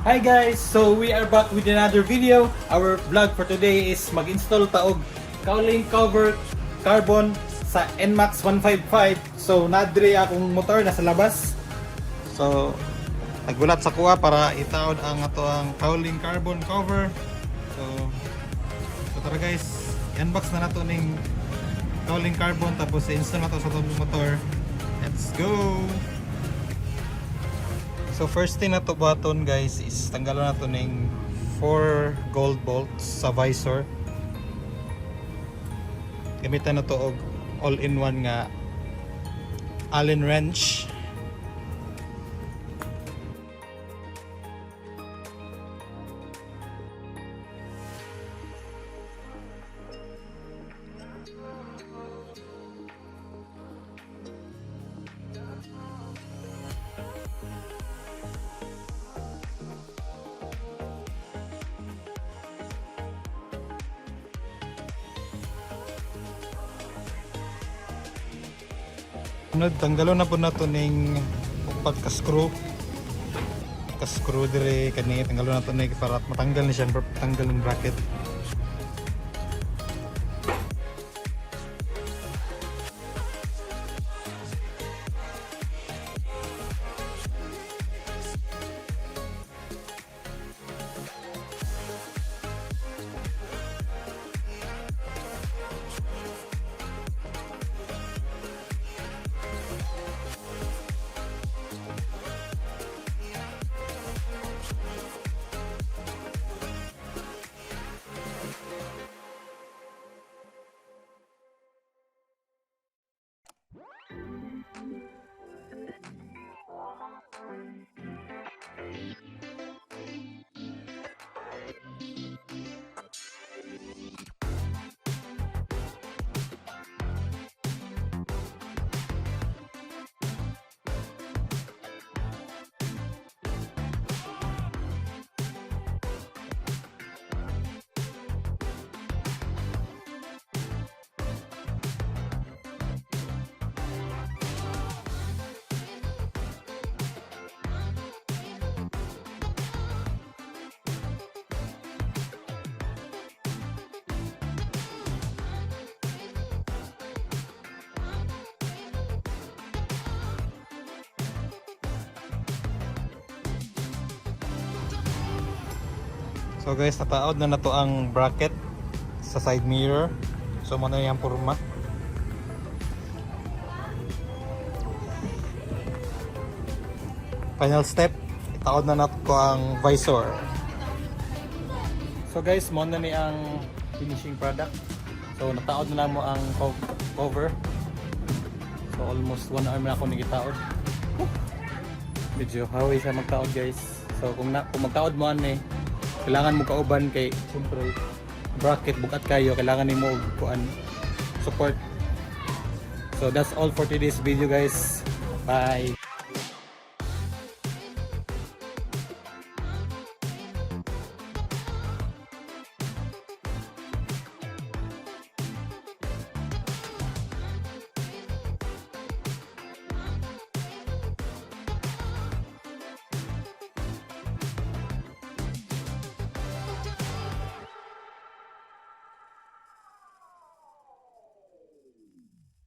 Hi guys! So we are back with another video. Our vlog for today is mag-install taog cowling cover carbon sa NMAX 155. So nadre akong motor nasa labas. So nagbulat sa kuha para itaod ang ato ang cowling carbon cover. So tara guys, unbox na nato ning cowling carbon tapos i-install na to sa atong motor. Let's go! So first thing na to button guys is tanggalan na to ng 4 gold bolts sa visor. Gamitan na to og all-in-one nga Allen wrench. Tanggalon na po na to ning pagka-screw dire kani tanggalon na to ning para matanggal ni siya tanggal ng bracket. So guys, nataod na to ang bracket sa side mirror. So muna yung purma. Final step, itaod na nato ko ang visor. So guys, muna ni ang finishing product. So nataod na mo ang cover. So almost 1 hour na ako nagitaod. Medyo hawi siya magtaod guys. So kung magtaod mo ani, kailangan mo kauban kay siyempre bracket bukat kayo, kailangan nimo og kuan support. So that's all for today's video guys. Bye.